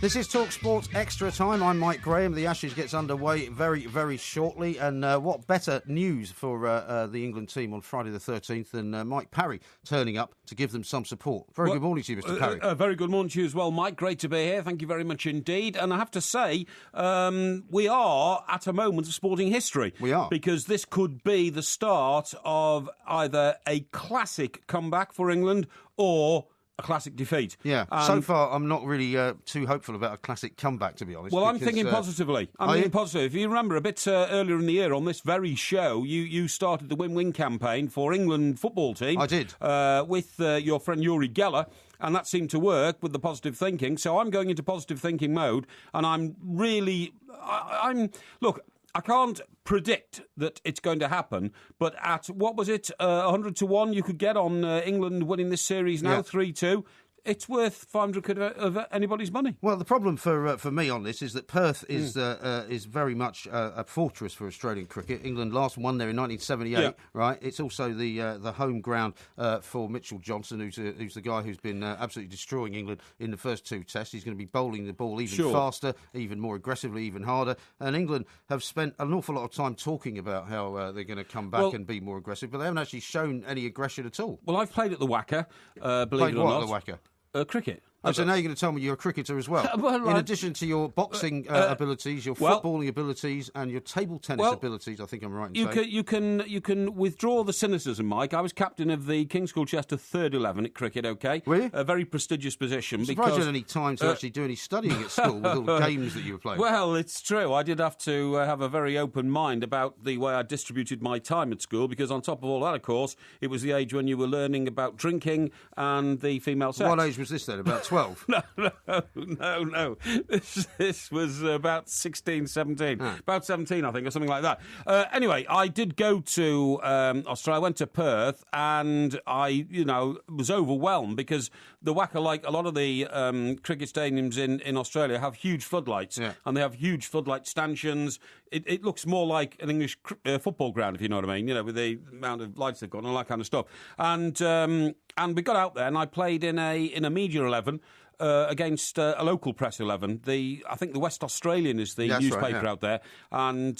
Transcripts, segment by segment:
This is Talk Sports Extra Time. I'm Mike Graham. The Ashes gets underway very, very shortly. And what better news for the England team on Friday the 13th than Mike Parry turning up to give them some support. Very good morning to you, Mr. Parry. Very good morning to you as well, Mike. Great to be here. Thank you very much indeed. And I have to say, we are at a moment of sporting history. We are. Because this could be the start of either a classic comeback for England or a classic defeat. Yeah, so far I'm not really too hopeful about a classic comeback, to be honest. Well, I'm thinking positively. If you remember a bit earlier in the year on this very show, you started the win-win campaign for England football team. I did. With your friend Uri Geller, and that seemed to work with the positive thinking. So I'm going into positive thinking mode, and I'm really... Look, I can't predict that it's going to happen, but at, 100 to 1 you could get on England winning this series now, 3-2. It's worth 500 quid of anybody's money. Well, the problem for me on this is that Perth is very much a fortress for Australian cricket. England last won there in 1978, right? It's also the home ground for Mitchell Johnson, who's the guy who's been absolutely destroying England in the first two tests. He's going to be bowling the ball even faster, even more aggressively, even harder. And England have spent an awful lot of time talking about how they're going to come back and be more aggressive, but they haven't actually shown any aggression at all. Well, I've played at the Wacker, believe it or not. The Wacker? Cricket. So now you're going to tell me you're a cricketer as well. In addition to your boxing abilities, your footballing abilities, and your table tennis abilities, I think I'm right in saying. You can withdraw the cynicism, Mike. I was captain of the King's School Chester third 11 at cricket. Okay, were you? A very prestigious position. I'm surprised you had any time to actually do any studying at school with all the games that you were playing. Well, it's true. I did have to have a very open mind about the way I distributed my time at school, because on top of all that, of course, it was the age when you were learning about drinking and the female sex. What age was this then? About 12? No. This was about 16, 17. About 17, I think, or something like that. Anyway, I did go to Australia. I went to Perth, and I, was overwhelmed because the Wacker, like a lot of the cricket stadiums in Australia, have huge floodlights, and they have huge floodlight stanchions. It looks more like an English football ground, if you know what I mean, with the amount of lights they've got and all that kind of stuff. And we got out there, and I played in a media 11. Against a local press 11. I think the West Australian is the newspaper out there, and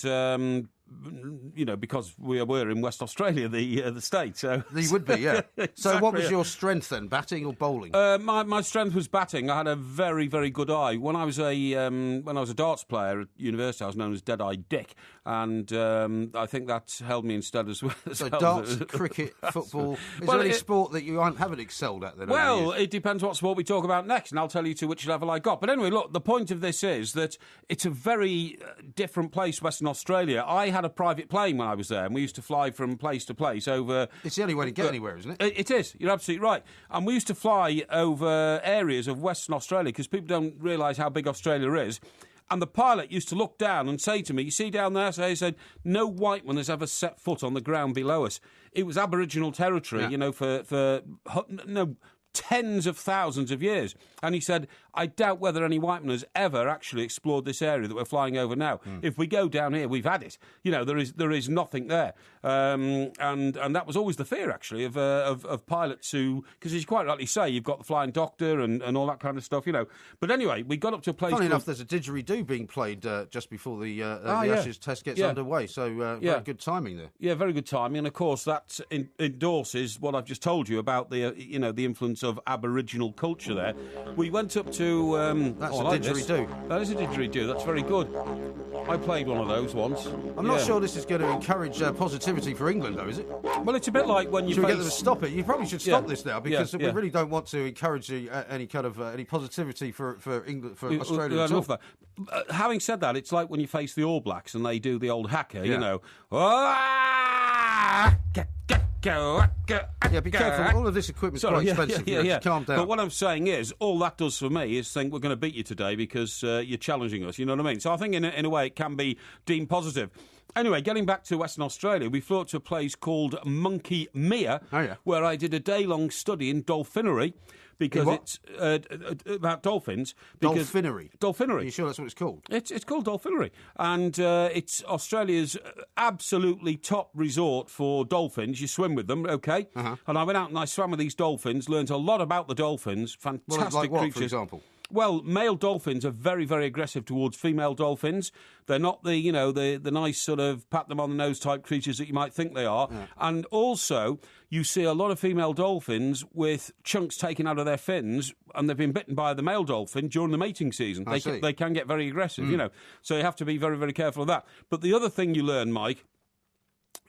because we were in West Australia, the state. So you would be, yeah. Exactly. So what was your strength then, batting or bowling? My strength was batting. I had a very, very good eye. When I was a darts player at university, I was known as Dead-Eye Dick, and I think that held me instead as well. So darts, cricket, football. Is there any sport that you haven't excelled at then? Well, it depends what sport we talk about next, and I'll tell you to which level I got. But anyway, look, the point of this is that it's a very different place, Western Australia. I had a private plane when I was there, and we used to fly from place to place over... It's the only way to get anywhere, isn't it? It is. You're absolutely right. And we used to fly over areas of Western Australia, because people don't realise how big Australia is. And the pilot used to look down and say to me, you see down there? So he said, no white one has ever set foot on the ground below us. It was Aboriginal territory, for tens of thousands of years. And he said, I doubt whether any white man has ever actually explored this area that we're flying over now. If we go down here, we've had it. There is nothing there. And that was always the fear, actually, of pilots who... Because as you quite rightly say, you've got the flying doctor and all that kind of stuff, But anyway, we got up to a place... Funny enough, there's a didgeridoo being played just before the Ashes test gets underway, so very good timing there. Yeah, very good timing. And, of course, that endorses what I've just told you about the influence of Aboriginal culture there. We went up to... That's a didgeridoo. That is a didgeridoo. That's very good. I played one of those once. I'm not sure this is going to encourage positivity for England, though, is it? Well, it's a bit like when you Should we get them to stop it? You probably should stop this now, because we really don't want to encourage any kind of any positivity for England, for Australia at all. Having said that, it's like when you face the All Blacks and they do the old haka, Yeah, be careful. All of this equipment's quite expensive. Calm down. But what I'm saying is, all that does for me is think we're going to beat you today because you're challenging us. You know what I mean? So I think in a way it can be deemed positive. Anyway, getting back to Western Australia, we flew to a place called Monkey Mia, where I did a day-long study in dolphinery. Because it's about dolphins. Dolphinery? Dolphinery. Are you sure that's what it's called? It's called dolphinery. And it's Australia's absolutely top resort for dolphins. You swim with them, okay? And I went out and I swam with these dolphins, learned a lot about the dolphins. Fantastic like what, creatures. for example? Well, male dolphins are very, very aggressive towards female dolphins. They're not the nice sort of pat them on the nose type creatures that you might think they are. Yeah. And also, you see a lot of female dolphins with chunks taken out of their fins, and they've been bitten by the male dolphin during the mating season. They can get very aggressive, So you have to be very, very careful of that. But the other thing you learn, Mike,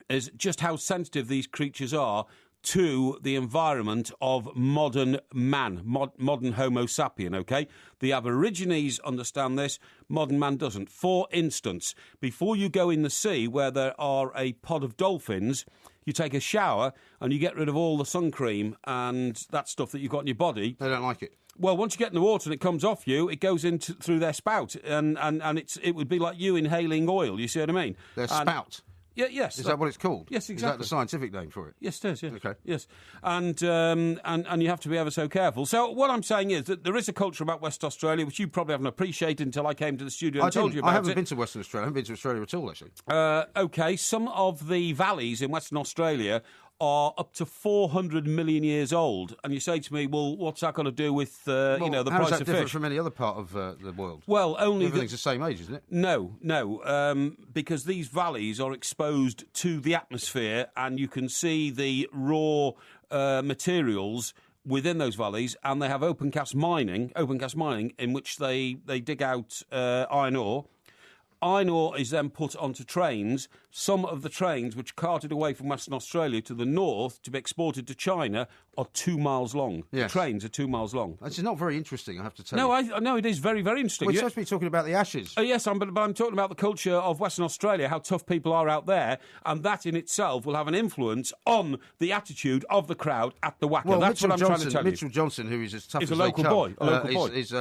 is just how sensitive these creatures are to the environment of modern man, modern Homo sapien, OK? The Aborigines understand this, modern man doesn't. For instance, before you go in the sea where there are a pod of dolphins, you take a shower and you get rid of all the sun cream and that stuff that you've got in your body. They don't like it. Well, once you get in the water and it comes off you, it goes in through their spout, and it would be like you inhaling oil, you see what I mean? Their spout? Yeah, yes. Is that what it's called? Yes, exactly. Is that the scientific name for it? Yes, it is, yes. Okay. Yes. And you have to be ever so careful. So what I'm saying is that there is a culture about West Australia, which you probably haven't appreciated until I came to the studio and told you about it. I haven't been to Western Australia. I haven't been to Australia at all, actually. OK, some of the valleys in Western Australia are up to 400 million years old. And you say to me, well, what's that got to do with, the price of fish? How is that different from any other part of the world? Well, everything's the same age, isn't it? No, because these valleys are exposed to the atmosphere and you can see the raw materials within those valleys, and they have open cast mining in which they dig out iron ore. Iron ore is then put onto trains. Some of the trains, which carted away from Western Australia to the north to be exported to China, are 2 miles long. Yes. The trains are 2 miles long. It's not very interesting, I have to tell you. No, it is very, very interesting. We're supposed to be talking about the ashes. Yes, but I'm talking about the culture of Western Australia, how tough people are out there, and that in itself will have an influence on the attitude of the crowd at the Wacker. Well, that's what I'm trying to tell you. Mitchell Johnson, who is as tough as a local boy. He's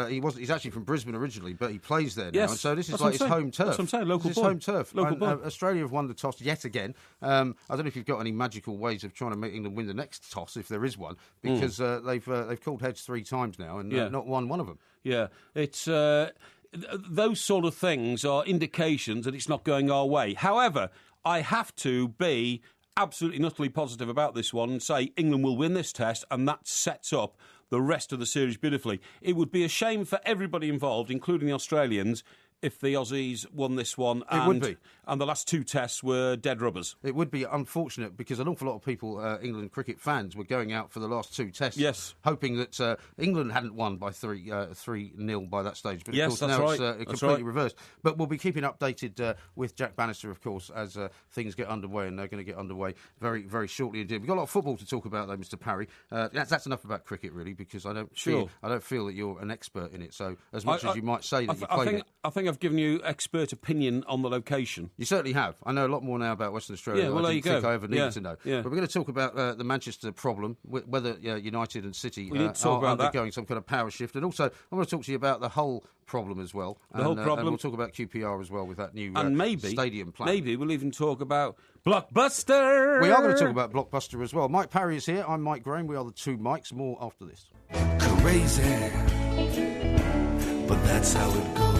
actually from Brisbane originally, but he plays there now. Yes, and so this is like his home turf. That's what I'm saying, local boy. Home turf. Local boy. Australia have won the toss yet again. I don't know if you've got any magical ways of trying to make England win the next toss, if there is one, because they've called heads 3 times now and not won one of them. Yeah, it's those sort of things are indications that it's not going our way. However, I have to be absolutely and utterly positive about this one and say England will win this test, and that sets up the rest of the series beautifully. It would be a shame for everybody involved, including the Australians, if the Aussies won this one. It would be. And the last 2 tests were dead rubbers. It would be unfortunate because an awful lot of people, England cricket fans, were going out for the last 2 tests, yes, hoping that England hadn't won by 3-0 by that stage. But of course, that's now right. it's completely reversed. But we'll be keeping updated with Jack Bannister, of course, as things get underway, and they're going to get underway very, very shortly indeed. We've got a lot of football to talk about, though, Mr. Parry. That's enough about cricket, really, because I don't feel that you're an expert in it. So as much as you might say that you played it, I think I've given you expert opinion on the location. You certainly have. I know a lot more now about Western Australia than I didn't think I ever needed to know. Yeah. But we're going to talk about the Manchester problem, whether United and City are undergoing some kind of power shift. And also, I want to talk to you about the whole problem as well. The whole problem. And we'll talk about QPR as well with that new stadium plan. Maybe we'll even talk about Blockbuster. We are going to talk about Blockbuster as well. Mike Parry is here. I'm Mike Graham. We are the 2 Mikes. More after this. Crazy, but that's how it goes.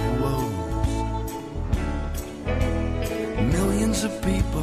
Millions of people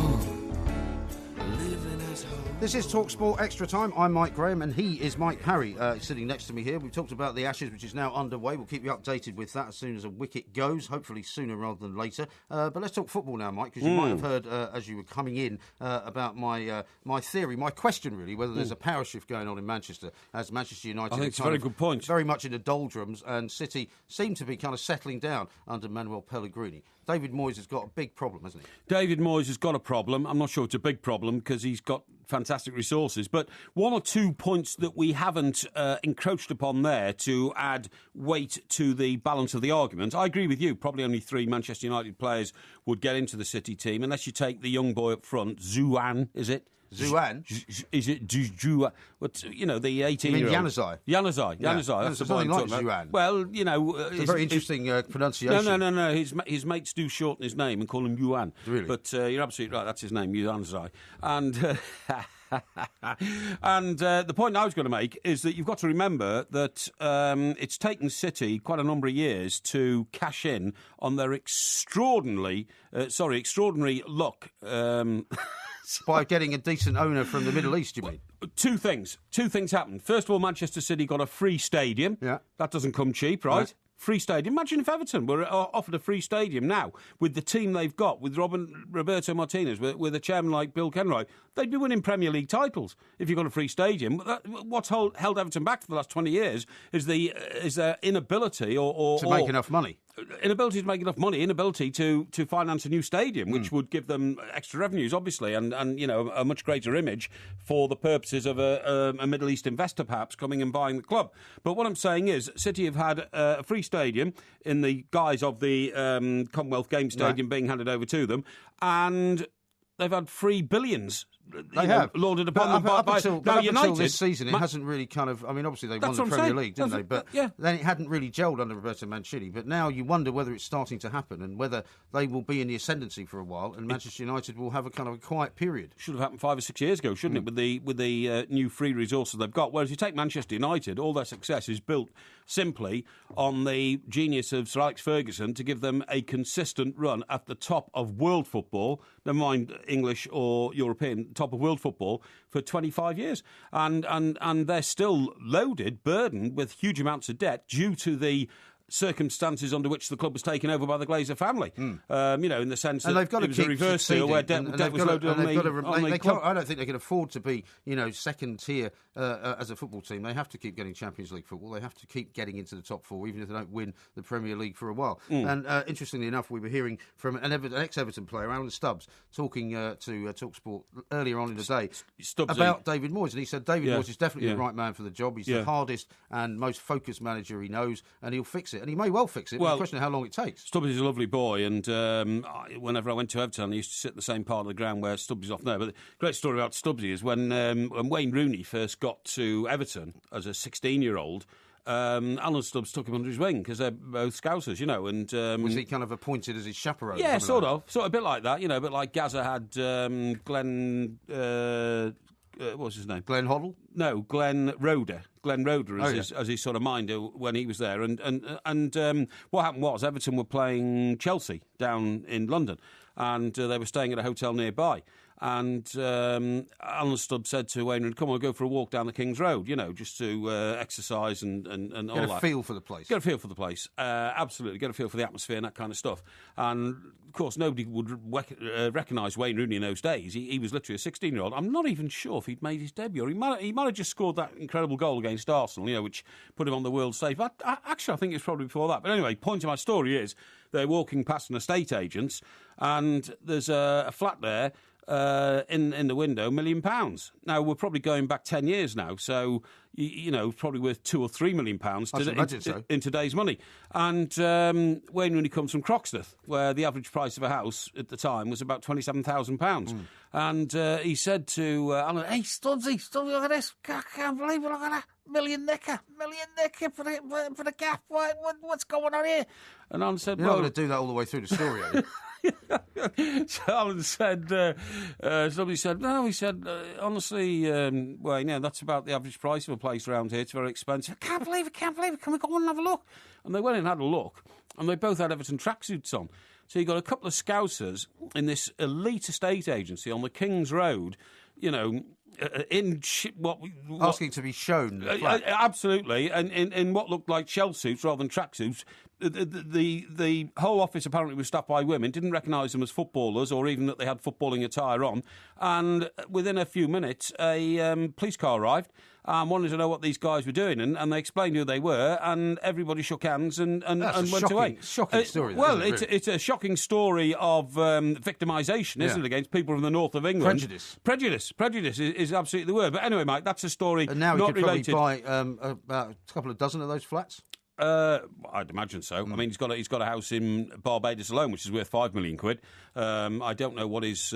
living as home. This is TalkSport Extra Time. I'm Mike Graham and he is Mike Parry sitting next to me here. We've talked about the Ashes, which is now underway. We'll keep you updated with that as soon as a wicket goes, hopefully sooner rather than later. But let's talk football now, Mike, because you might have heard as you were coming in about my theory, my question really, whether there's a power shift going on in Manchester, as Manchester United I think it's a very good point. Very much in the doldrums, and City seem to be kind of settling down under Manuel Pellegrini. David Moyes has got a big problem, hasn't he? David Moyes has got a problem. I'm not sure it's a big problem because he's got fantastic resources. But 1 or 2 points that we haven't encroached upon there to add weight to the balance of the argument. I agree with you. Probably only 3 Manchester United players would get into the City team, unless you take the young boy up front, Zouane, is it? Zouane? Is it Zouane? The 18-year-old? You mean Januzaj? Januzaj. That's something like Zouane. Well, it's a very interesting pronunciation. No. His mates do shorten his name and call him Yuan. Really? But you're absolutely right. That's his name, Januzaj. And and the point I was going to make is that you've got to remember that it's taken City quite a number of years to cash in on their extraordinary luck. by getting a decent owner from the Middle East, you mean? Two things happened. First of all, Manchester City got a free stadium. Yeah. That doesn't come cheap, right? Free stadium. Imagine if Everton were offered a free stadium now with the team they've got, with Roberto Martinez, with a chairman like Bill Kenwright. They'd be winning Premier League titles if you've got a free stadium. What's held Everton back for the last 20 years is their inability to make enough money. Inability to make enough money, inability to finance a new stadium, which would give them extra revenues, obviously, and a much greater image for the purposes of a Middle East investor, perhaps, coming and buying the club. But what I'm saying is, City have had a free stadium in the guise of the Commonwealth Games Stadium being handed over to them, and they've had free billions. They have laundered upon them up by until this season. It hasn't really kind of. I mean, obviously they won the Premier League, didn't they? But then it hadn't really gelled under Roberto Mancini. But now you wonder whether it's starting to happen and whether they will be in the ascendancy for a while, and Manchester United will have a kind of a quiet period. Should have happened 5 or 6 years ago, shouldn't it? With the new free resources they've got. Whereas you take Manchester United, all their success is built simply on the genius of Sir Alex Ferguson to give them a consistent run at the top of world football, never mind English or European, top of world football for 25 years. And they're still loaded, burdened with huge amounts of debt due to the circumstances under which the club was taken over by the Glazer family. In the sense that it was a reverse deal where debt was loaded on the club. I don't think they can afford to be, second tier as a football team. They have to keep getting Champions League football. They have to keep getting into the top four, even if they don't win the Premier League for a while. And interestingly enough, we were hearing from an ex-Everton player, Alan Stubbs, talking to TalkSport earlier on in the day about David Moyes. And he said David Moyes is definitely the right man for the job. He's the hardest and most focused manager he knows, and he'll fix it. And he may well fix it, but the question of how long it takes. Stubbs is a lovely boy, and whenever I went to Everton, I used to sit in the same part of the ground where Stubbs is off there. But the great story about Stubbs is when Wayne Rooney first got to Everton as a 16-year-old, Alan Stubbs took him under his wing because they're both Scousers, and was he kind of appointed as his chaperone? Yeah, sort of a bit like that, a bit like Gazza had Glenn. What's his name? Glenn Hoddle? No, Glenn Roeder. Glenn Roeder as his sort of minder when he was there. And what happened was Everton were playing Chelsea down in London, and they were staying at a hotel nearby. And Alan Stubbs said to Wayne, "Come on, go for a walk down the King's Road, just to exercise and all that. Get a feel for the place. Get a feel for the place, absolutely. Get a feel for the atmosphere and that kind of stuff." And of course, nobody would recognise Wayne Rooney in those days. He was literally a 16-year-old. I'm not even sure if he'd made his debut. Or he might have just scored that incredible goal against Arsenal, which put him on the world stage. Actually, I think it was probably before that. But anyway, point of my story is they're walking past an estate agent's, and there's a flat there. In the window, £1 million. Now, we're probably going back 10 years now, so, probably worth £2 or £3 million in today's money. And Wayne Rooney comes from Croxteth, where the average price of a house at the time was about £27,000. And he said to Alan, "Hey, Stubbsy, look at this. I can't believe it, look at that. Million nicker for the gap. What's going on here?" And Alan said, "You're not going to do that all the way through the story, are you?" So Alan said, somebody said, "No," he said, "honestly, well, that's about the average price of a place around here. It's very expensive." I can't believe it. Can we go and have a look?" And they went and had a look, and they both had Everton tracksuits on. So you got a couple of Scousers in this elite estate agency on the King's Road, asking to be shown the flat. Absolutely, and in what looked like shell suits rather than tracksuits. The whole office apparently was staffed by women, didn't recognise them as footballers or even that they had footballing attire on. And within a few minutes, a police car arrived and wanted to know what these guys were doing. And they explained who they were, and everybody shook hands and went away. Shocking story. It's a shocking story of victimisation, isn't it, against people from the north of England? Prejudice is absolutely the word. But anyway, Mike, that's a story and now not related. Probably buy about a couple of dozen of those flats. I'd imagine so. I mean, he's got a house in Barbados alone, which is worth £5 million. I don't know what his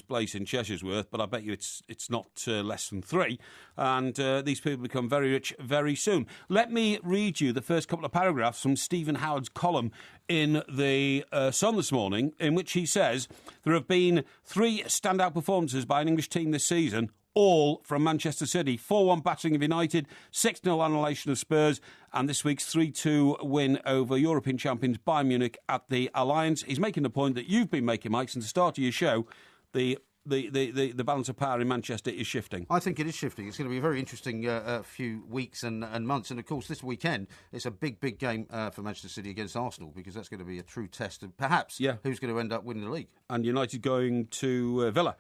place in Cheshire's worth, but I bet you it's not less than 3. And these people become very rich very soon. Let me read you the first couple of paragraphs from Stephen Howard's column in the Sun this morning, in which he says there have been 3 standout performances by an English team this season, all from Manchester City. 4-1 battering of United, 6-0 annihilation of Spurs, and this week's 3-2 win over European champions Bayern Munich at the Alliance. He's making the point that you've been making, Mike, since the start of your show. The the balance of power in Manchester is shifting. I think it is shifting. It's going to be a very interesting few weeks and months. And, of course, this weekend, it's a big, big game for Manchester City against Arsenal, because that's going to be a true test of perhaps who's going to end up winning the league. And United going to Villa.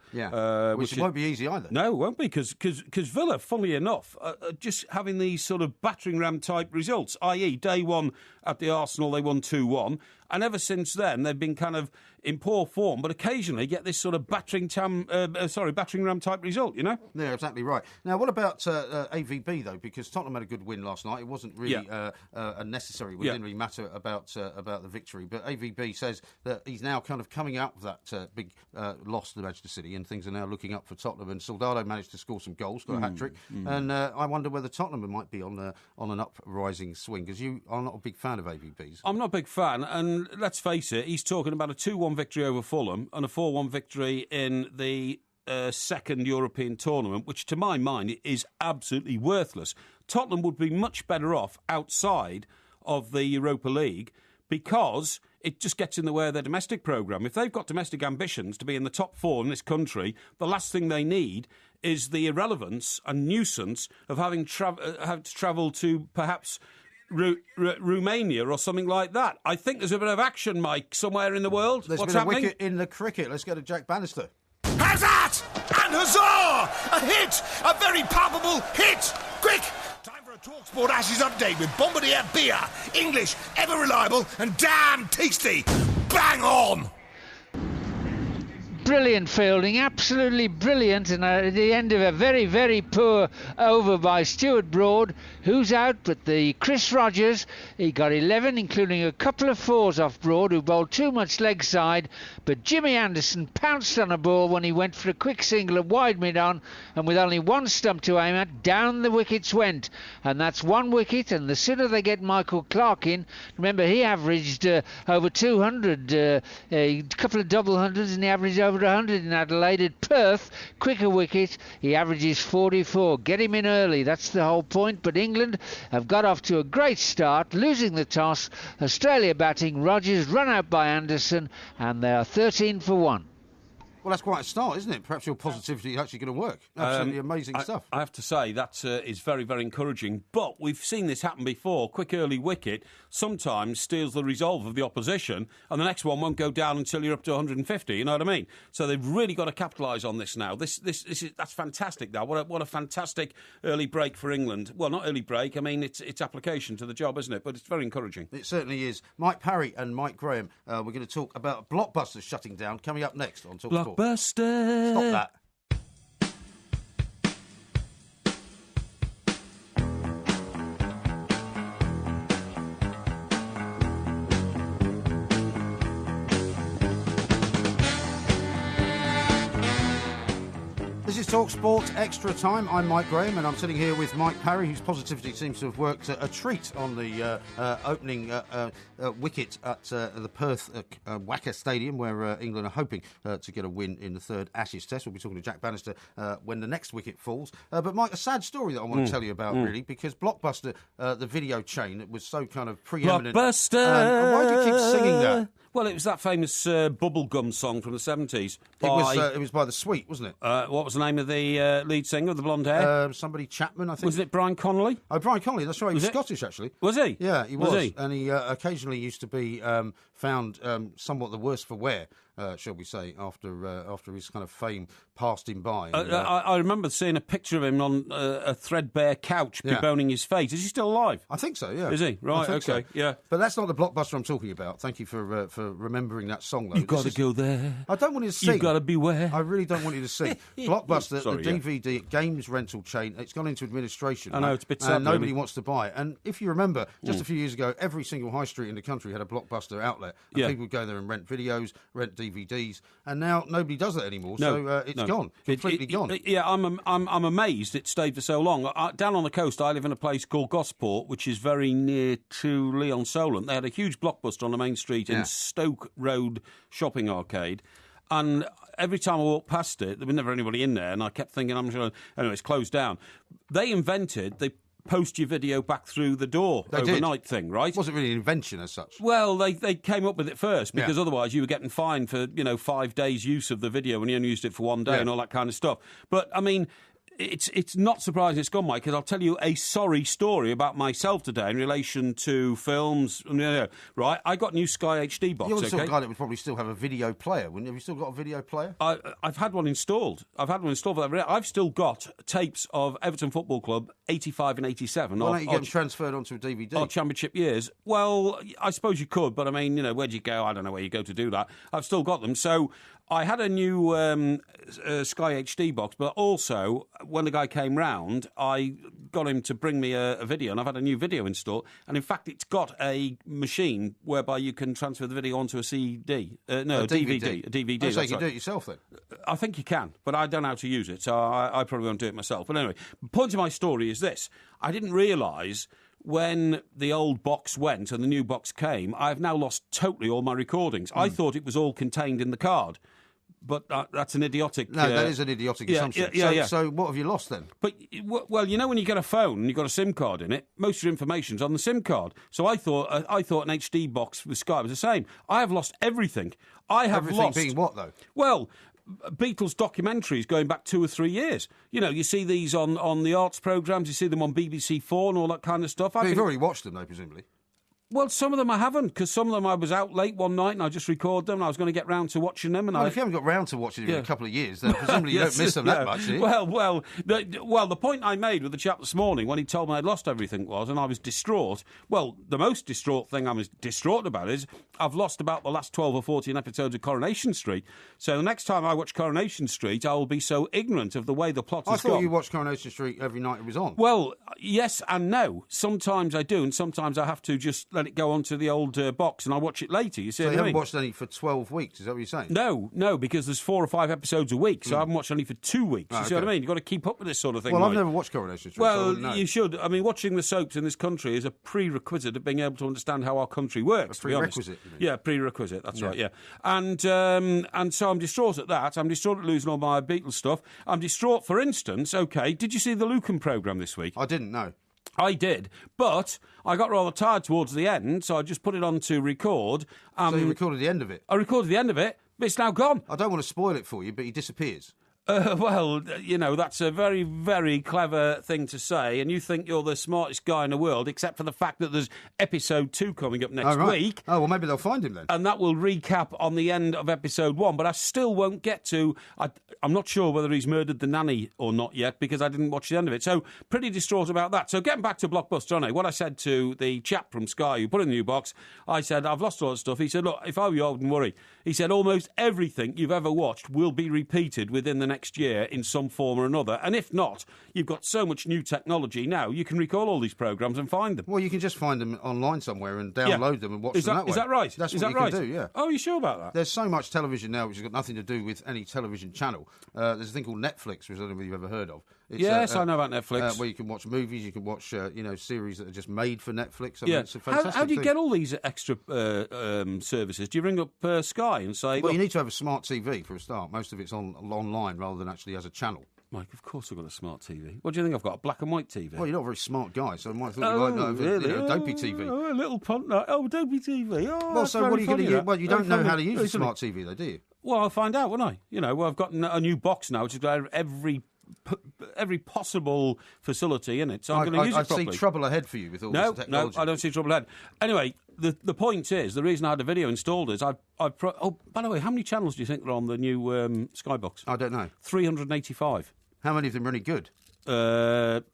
Which won't be easy either. No, it won't be, because Villa, funnily enough, just having these sort of battering ram type results, i.e. day one at the Arsenal, they won 2-1. And ever since then, they've been kind of in poor form, but occasionally get this sort of battering ram type result, you know? Yeah, exactly right. Now, what about AVB, though? Because Tottenham had a good win last night. It wasn't really unnecessary. It didn't really matter about the victory. But AVB says that he's now kind of coming out of that big loss to Manchester City, and things are now looking up for Tottenham. And Soldado managed to score some goals, got a hat-trick. And I wonder whether Tottenham might be on an uprising swing, because you are not a big fan of AVB's. I'm not a big fan, and let's face it, he's talking about a 2-1 victory over Fulham and a 4-1 victory in the second European tournament, which to my mind is absolutely worthless. Tottenham would be much better off outside of the Europa League, because it just gets in the way of their domestic programme. If they've got domestic ambitions to be in the top four in this country, the last thing they need is the irrelevance and nuisance of having to travel to perhaps Romania or something like that. I think there's a bit of action, Mike, somewhere in the world. What's been happening? A wicket in the cricket. Let's go to Jack Bannister. Hazard! And huzzah! A hit! A very palpable hit! Quick! Time for a TalkSport Ashes update with Bombardier beer. English, ever reliable and damn tasty. Bang on! Brilliant fielding, absolutely brilliant, and at the end of a very, very poor over by Stuart Broad, who's out, but the Chris Rogers, he got 11, including a couple of fours off Broad, who bowled too much leg side, but Jimmy Anderson pounced on a ball when he went for a quick single of wide mid-on, and with only one stump to aim at, down the wickets went, and that's one wicket, and the sooner they get Michael Clarke in, remember he averaged over 200, a couple of double hundreds, and he averaged over 100 in Adelaide. At Perth, quicker wicket, he averages 44. Get him in early, that's the whole point. But England have got off to a great start, losing the toss. Australia batting, Rogers run out by Anderson, and they are 13 for 1. Well, that's quite a start, isn't it? Perhaps your positivity is actually going to work. Absolutely amazing stuff. I have to say, that is very, very encouraging. But we've seen this happen before. Quick early wicket sometimes steals the resolve of the opposition, and the next one won't go down until you're up to 150, you know what I mean? So they've really got to capitalise on this now. That's fantastic now. What a fantastic early break for England. Well, not early break, I mean, it's application to the job, isn't it? But it's very encouraging. It certainly is. Mike Parry and Mike Graham, we're going to talk about blockbusters shutting down, coming up next on TalkSport. Blockbuster. Stop that. This is TalkSport Extra Time. I'm Mike Graham, and I'm sitting here with Mike Parry, whose positivity seems to have worked a treat on the opening wicket at the Perth WACA Stadium, where England are hoping to get a win in the third Ashes Test. We'll be talking to Jack Bannister when the next wicket falls. But, Mike, a sad story that I want to tell you about, really, because Blockbuster, the video chain, it was so kind of preeminent. Blockbuster! Why do you keep singing that? Well, it was that famous bubblegum song from the 70s. It was by The Sweet, wasn't it? What was the name of the lead singer with the blonde hair? Somebody Chapman, I think. Wasn't it Brian Connolly? Oh, Brian Connolly, that's right. He was Scottish, actually. Was he? Yeah, he was. He? And he occasionally used to be found somewhat the worse for wear, shall we say, after his kind of fame passed him by. And, I remember seeing a picture of him on a threadbare couch bemoaning his fate. Is he still alive? I think so, yeah. Is he? Right, okay, so. yeah. But that's not the Blockbuster I'm talking about. Thank you for remembering that song, though. You've got to go there. I don't want you to sing. You've got to beware. I really don't want you to sing. Blockbuster, the DVD games rental chain, it's gone into administration. I know, it's a bit sad. And nobody wants to buy it. And if you remember, just a few years ago, every single high street in the country had a Blockbuster outlet. And people would go there and rent videos, rent DVDs. And now nobody does that anymore. So it's gone. Completely gone. Yeah, I'm amazed it stayed for so long. Down on the coast, I live in a place called Gosport, which is very near to Leon Solent. They had a huge Blockbuster on the main street in Stoke Road Shopping Arcade. And every time I walked past it, there was never anybody in there, and I kept thinking, I'm sure, anyway, it's closed down. They post your video back through the door overnight thing, right? It wasn't really an invention as such. Well, they came up with it first because otherwise you were getting fined for 5 days use of the video when you only used it for one day and all that kind of stuff. But I mean, it's not surprising it's gone, Mike, because I'll tell you a sorry story about myself today in relation to films. Right, I got a new Sky HD box. You're the sort of guy that would probably still have a video player, wouldn't you? Have you still got a video player? I've had one installed. I've still got tapes of Everton Football Club 85 and 87. Why don't you get them transferred onto a DVD? Our championship years. Well, I suppose you could, but I mean, where'd you go? I don't know where you go to do that. I've still got them. So I had a new Sky HD box, but also when the guy came round, I got him to bring me a video, and I've had a new video installed. And in fact, it's got a machine whereby you can transfer the video onto a CD. A DVD. A DVD. So you can do it yourself then? I think you can, but I don't know how to use it, so I probably won't do it myself. But anyway, the point of my story is this. I didn't realise when the old box went and the new box came, I've now lost totally all my recordings. I thought it was all contained in the card. But that's an idiotic... No, that is an idiotic assumption. So what have you lost then? But, well, when you get a phone and you've got a SIM card in it, most of your information's on the SIM card. So I thought an HD box with Sky was the same. I have lost everything. Everything being what, though? Well, Beatles documentaries going back 2 or 3 years. You see these on the arts programmes, you see them on BBC 4 and all that kind of stuff. You've already watched them, though, presumably. Well, some of them I haven't, because some of them I was out late one night and I just recorded them and I was going to get round to watching them. If you haven't got round to watching them in a couple of years, then presumably you don't miss them that much, do you? Well, the point I made with the chap this morning when he told me I'd lost everything was, and I was distraught, well, the most distraught thing I was distraught about is I've lost about the last 12 or 14 episodes of Coronation Street. So the next time I watch Coronation Street, I will be so ignorant of the way the plot has gone. I thought you watched Coronation Street every night it was on. Well, yes and no. Sometimes I do, and sometimes I have to just let it go onto the old box and I watch it later. You see so what you I mean? haven't watched any for 12 weeks, is that what you're saying? No, because there's 4 or 5 episodes a week, so I haven't watched any for 2 weeks. You see what I mean? You've got to keep up with this sort of thing. Well, I've never watched Coronation Street. Well, so you should. I mean, watching the soaps in this country is a prerequisite of being able to understand how our country works. A prerequisite? Yeah, prerequisite, that's right, yeah. And so I'm distraught at that. I'm distraught at losing all my Beatles stuff. I'm distraught, for instance, did you see the Lucan programme this week? I didn't know. I did, but I got rather tired towards the end, so I just put it on to record. So you recorded the end of it? I recorded the end of it, but it's now gone. I don't want to spoil it for you, but he disappears. Well, that's a very, very clever thing to say, and you think you're the smartest guy in the world, except for the fact that there's episode 2 coming up next week. Oh, well, maybe they'll find him then. And that will recap on the end of episode 1, but I still won't get to... I'm not sure whether he's murdered the nanny or not yet, because I didn't watch the end of it. So, pretty distraught about that. So, getting back to Blockbuster, Johnny, what I said to the chap from Sky who put it in the new box, I said, I've lost all that stuff. He said, look, if I were you, I wouldn't worry. He said, almost everything you've ever watched will be repeated within the next year in some form or another. And if not, you've got so much new technology now, you can recall all these programmes and find them. Well, you can just find them online somewhere and download them and watch them that way. Is that right? That's what you can do, yeah. Oh, are you sure about that? There's so much television now which has got nothing to do with any television channel. There's a thing called Netflix, which I don't know whether you've ever heard of. It's, yes, I know about Netflix. Where you can watch movies, you can watch series that are just made for Netflix. I mean, it's a fantastic how do you thing. get all these extra services? Do you ring up Sky and say... Well, you need to have a smart TV for a start. Most of it's online rather than actually as a channel. Mike, of course I've got a smart TV. What do you think I've got? A black and white TV? Well, you're not a very smart guy, so I might have thought you might know really? Dopey TV. Oh, a little punt. Dopey TV. Oh, well, so what are you going to use? Well, you don't know how to use a smart TV, though, do you? Well, I'll find out, won't I? I've got a new box now, which has got every possible facility in it, so I'm going to use it properly. I see trouble ahead for you with all this technology. No, I don't see trouble ahead. Anyway, the point is, the reason I had the video installed is by the way, how many channels do you think are on the new Skybox? I don't know. 385. How many of them are any good? 3.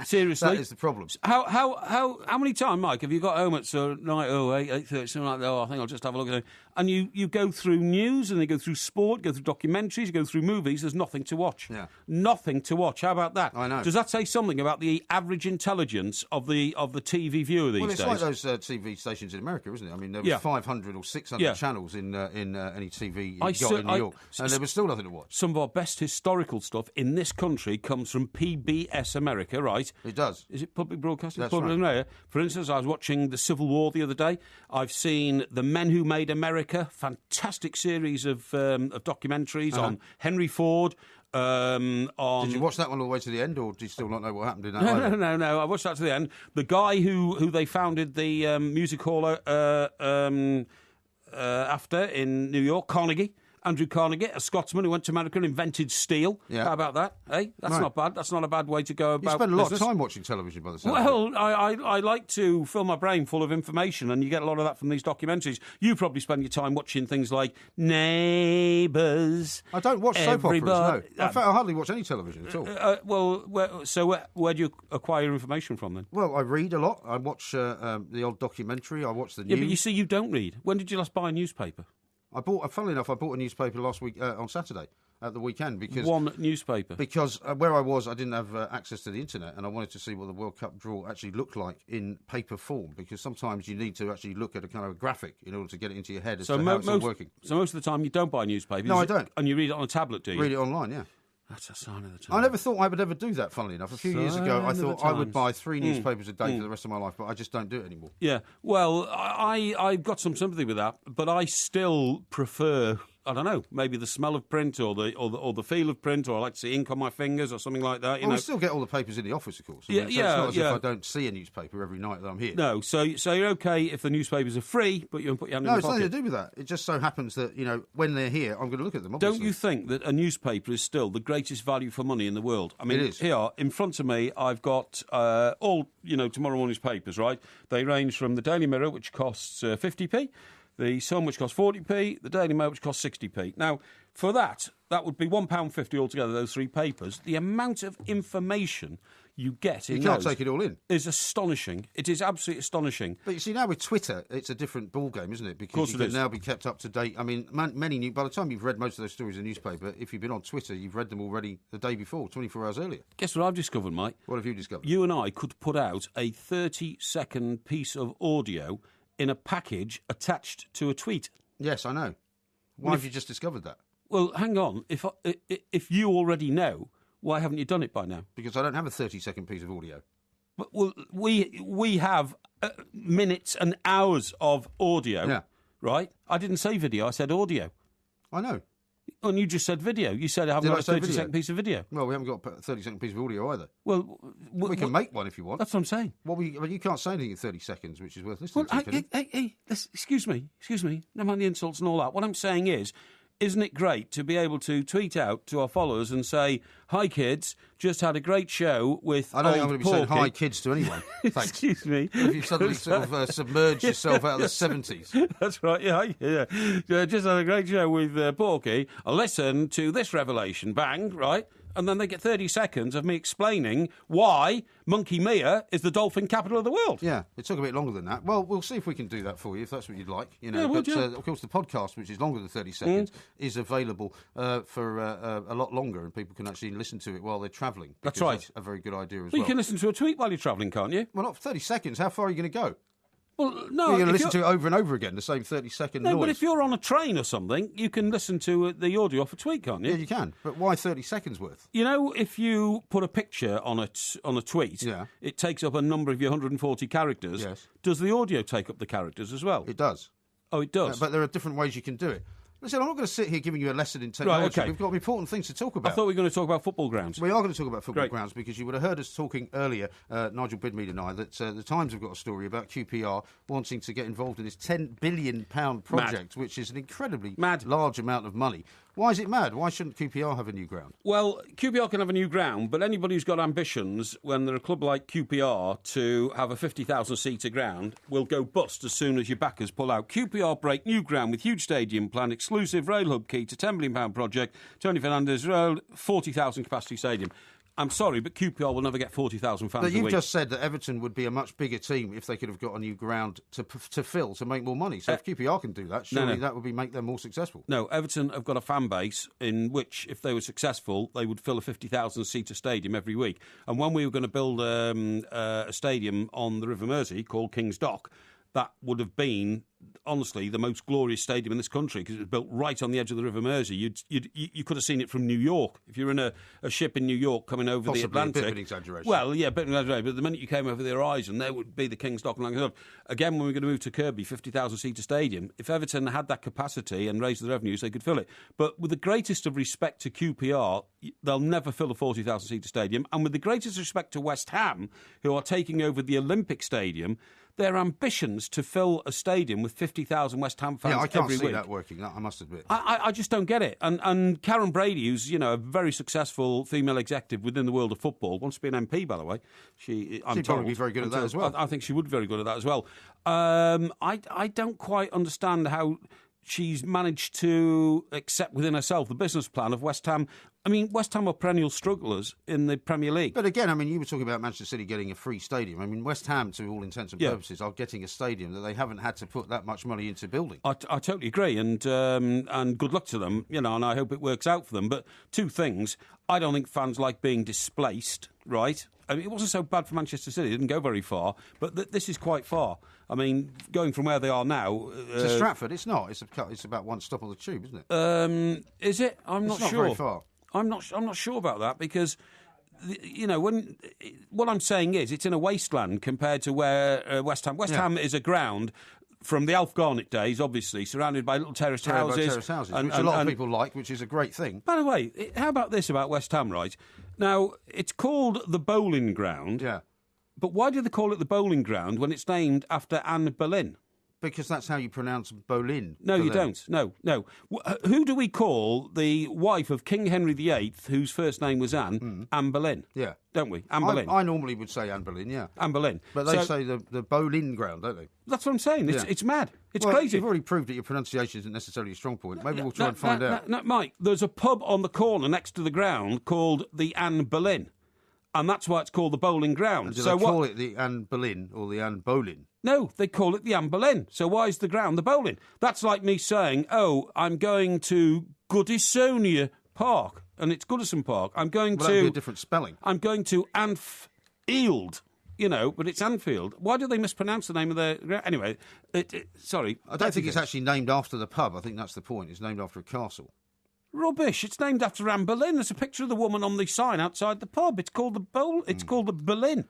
Seriously, that is the problem. How many times, Mike, have you got home at night 8:30, something like that? I think I'll just have a look at it. And you go through news, and you go through sport, go through documentaries, you go through movies. There's nothing to watch. Yeah. Nothing to watch. How about that? I know. Does that say something about the average intelligence of the TV viewer these days? Well, it's like those TV stations in America, isn't it? I mean, there was 500 or 600 channels in any TV you got in New York, and there was still nothing to watch. Some of our best historical stuff in this country commentary comes from PBS America, right? It does. Is it public broadcasting? That's Public right. America. For instance, I was watching the Civil War the other day. I've seen The Men Who Made America, fantastic series of documentaries on Henry Ford. On Did you watch that one all the way to the end, or do you still not know what happened in that? No. I watched that to the end. The guy who they founded the music hall after in New York, Andrew Carnegie, a Scotsman who went to America and invented steel. Yeah. How about that? Hey, that's Right. not bad. That's not a bad way to go about You spend a lot business. of time watching television by the sound of it. Well, I like to fill my brain full of information, and you get a lot of that from these documentaries. You probably spend your time watching things like Neighbours. I don't watch soap operas, no. Everybody- In fact, I hardly watch any television at all. Where do you acquire your information from then? Well, I read a lot. I watch the old documentary. I watch the Yeah, news. but you see, you don't read. When did you last buy a newspaper? Funnily enough, I bought a newspaper last week on Saturday at the weekend because One newspaper. where I was, I didn't have access to the internet, and I wanted to see what the World Cup draw actually looked like in paper form. Because sometimes you need to actually look at a kind of a graphic in order to get it into your head as to how it's all working. So most of the time you don't buy newspapers. No, I don't. And you read it on a tablet, do you? Read it online, yeah. That's a sign of the time. I never thought I would ever do that, funnily enough. A few years ago, I Sign of thought the I would times. buy 3 newspapers a day for the rest of my life, but I just don't do it anymore. Yeah, well, I've got some sympathy with that, but I still prefer, I don't know, maybe the smell of print or the feel of print, or I like to see ink on my fingers or something like that. You Well, know, we still get all the papers in the office, of course. Yeah, So it's not as yeah. if I don't see a newspaper every night that I'm here. no, so you're okay if the newspapers are free, but you don't put your hand No, in it's the nothing pocket. to do with that. It just so happens that, when they're here, I'm going to look at them, obviously. Don't you think that a newspaper is still the greatest value for money in the world? I mean, It is. here in front of me, I've got all tomorrow morning's papers. Right, they range from the Daily Mirror, which costs 50p, the Sun, which costs 40p, the Daily Mail, which costs 60p. Now, for that would be £1.50 altogether. Those 3 papers. The amount of information you get in You can't those take it all in. is astonishing. It is absolutely astonishing. But you see, now with Twitter, it's a different ballgame, isn't it? Because course you it can is. now be kept up to date. I mean, by the time you've read most of those stories in the newspaper, if you've been on Twitter, you've read them already the day before, 24 hours earlier. Guess what I've discovered, Mike? What have you discovered? You and I could put out a 30-second piece of audio in a package attached to a tweet. Yes, I know. Why have you just discovered that? Well, hang on. If you already know, why haven't you done it by now? Because I don't have a 30-second piece of audio. Well, we have minutes and hours of audio, Yeah. right? I didn't say video. I said audio. I know. And you just said video. You said I haven't Did I got a say video? 30-second piece of video. Well, we haven't got a 30-second piece of audio either. Well, We can make one if you want. That's what I'm saying. Well, you can't say anything in 30 seconds, which is worth listening Well, to. can you? hey, excuse me. Never mind the insults and all that. What I'm saying is, isn't it great to be able to tweet out to our followers and say, "Hi kids, just had a great show with." I don't think I'm old going to be saying Porky." hi, kids, to anyone. Thanks. Excuse me. If you suddenly sort of submerged yourself out of the 70s. That's right, yeah. Just had a great show with Porky. Listen to this revelation, bang, right? And then they get 30 seconds of me explaining why Monkey Mia is the dolphin capital of the world. Yeah, it took a bit longer than that. Well, we'll see if we can do that for you, if that's what you'd like. Yeah, would but you? of course, the podcast, which is longer than 30 seconds, is available for a lot longer, and people can actually listen to it while they're travelling. That's because right. That's a very good idea as Well, well. you can listen to a tweet while you're travelling, can't you? Well, not for 30 seconds. How far are you going to go? Well, no. You're going to if listen to it over and over again, the same 30-second No, noise. but if you're on a train or something, you can listen to the audio off a tweet, can't you? Yeah, you can. But why 30 seconds worth? You know, if you put a picture on a tweet, Yeah. it takes up a number of your 140 characters. Yes. Does the audio take up the characters as well? It does. Oh, it does. But there are different ways you can do it. Listen, I'm not going to sit here giving you a lesson in technology. okay. We've got important things to talk I about. thought we were going to talk about football grounds. We are going to talk about football Great. grounds because you would have heard us talking earlier, Nigel Bidmead and I, that the Times have got a story about QPR wanting to get involved in this £10 billion project, which is an incredibly large amount of money. Why is it mad? Why shouldn't QPR have a new ground? Well, QPR can have a new ground, but anybody who's got ambitions, when they're a club like QPR, to have a 50,000-seater ground, will go bust as soon as your backers pull out. QPR break new ground with huge stadium plan, exclusive rail hub key to £10 billion project, Tony Fernandez Road, 40,000 capacity stadium. I'm sorry, but QPR will never get 40,000 fans But a you've week. just said that Everton would be a much bigger team if they could have got a new ground to fill, to make more money. So if QPR can do that, surely that would make them more successful. No, Everton have got a fan base in which, if they were successful, they would fill a 50,000-seater stadium every week. And when we were going to build a stadium on the River Mersey called King's Dock, that would have been, honestly, the most glorious stadium in this country because it was built right on the edge of the River Mersey. You could have seen it from New York. If you're in a ship in New York coming over the Atlantic. A bit of an exaggeration. Well, yeah, a bit of an exaggeration. But the minute you came over the horizon, there would be the King's Dock and Lancashire. Again, when we're going to move to Kirkby, 50,000-seater stadium, if Everton had that capacity and raised the revenues, they could fill it. But with the greatest of respect to QPR, they'll never fill a 40,000-seater stadium. And with the greatest respect to West Ham, who are taking over the Olympic Stadium, their ambitions to fill a stadium with 50,000 West Ham fans every week. I can't see that working, I must admit. I just don't get it. And Karen Brady, who's a very successul female executive within the world of football, wants to be an MP, by the way. She'd probably be very good at that as well. I think she would be very good at that as well. I don't quite understand how she's managed to accept within herself the business plan of West Ham. I mean, West Ham are perennial strugglers in the Premier League. But again, I mean, you were talking about Manchester City getting a free stadium. I mean, West Ham, to all intents and purposes, are getting a stadium that they haven't had to put that much money into building. I totally agree, and good luck to them, and I hope it works out for them. But two things. I don't think fans like being displaced, right? I mean, it wasn't so bad for Manchester City. It didn't go very far, but this is quite far. I mean, going from where they are now... to Stratford, it's not. It's about one stop on the tube, isn't it? Is it? I'm not sure. It's not very far. I'm not sure about that because... when what I'm saying is it's in a wasteland compared to where West Ham... West Ham is a ground from the Alf Garnett days, obviously, surrounded by little terraced houses. Which a lot of people like, which is a great thing. By the way, how about this about West Ham, right? Now, it's called the Bowling Ground. Yeah. But why do they call it the Bowling Ground when it's named after Anne Boleyn? Because that's how you pronounce Boleyn. No, you don't. No. Who do we call the wife of King Henry VIII, whose first name was Anne? Anne Boleyn. Yeah. Don't we? Anne Boleyn. I normally would say Anne Boleyn, yeah. Anne Boleyn. But they say the Boleyn Ground, don't they? That's what I'm saying. It's mad. It's crazy. You've already proved that your pronunciation isn't necessarily a strong point. Maybe we'll try and find out. No, Mike, there's a pub on the corner next to the ground called the Anne Boleyn. And that's why it's called the Bowling Ground. And do they call it the Anne Boleyn or the Anne Boleyn? No, they call it the Anne Boleyn. So why is the ground the Bowling? That's like me saying, I'm going to Goodison Park, and it's Goodison Park. I'm going to... That'd be a different spelling. I'm going to Anfield, but it's Anfield. Why do they mispronounce the name of their... Anyway, sorry. I don't think it's actually named after the pub. I think that's the point. It's named after a castle. Rubbish! It's named after Anne Boleyn. There's a picture of the woman on the sign outside the pub. It's called called the Boleyn.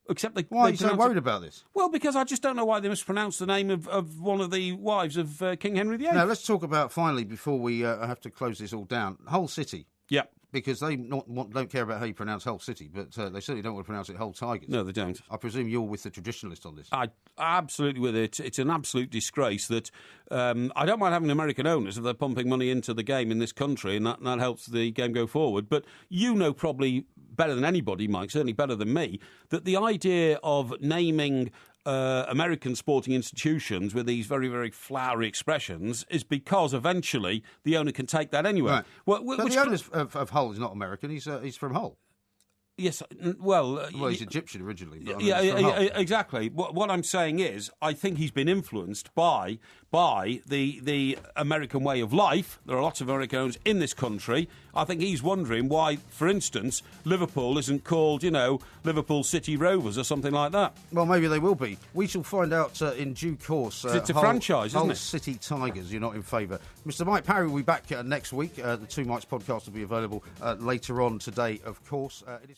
Except why are you so worried about this? Well, because I just don't know why they mispronounce the name of one of the wives of King Henry VIII. Now let's talk about finally before we have to close this all down. Hull City. Yeah. Because they don't care about how you pronounce Hull City, but they certainly don't want to pronounce it Hull Tigers. No, they don't. I presume you're with the traditionalist on this. I'm absolutely with it. It's an absolute disgrace that I don't mind having American owners if they're pumping money into the game in this country, and that helps the game go forward. But you know probably better than anybody, Mike, certainly better than me, that the idea of naming American sporting institutions with these very, very flowery expressions is because eventually the owner can take that anywhere. Right. But the owner of Hull is not American. He's from Hull. Yes, well... he's Egyptian originally. But exactly. What I'm saying is, I think he's been influenced by the American way of life. There are lots of Americans in this country. I think he's wondering why, for instance, Liverpool isn't called, Liverpool City Rovers or something like that. Well, maybe they will be. We shall find out in due course. It's a franchise, isn't it? Hull City Tigers, you're not in favour. Mr. Mike Parry will be back next week. The Two Mikes podcast will be available later on today, of course. It is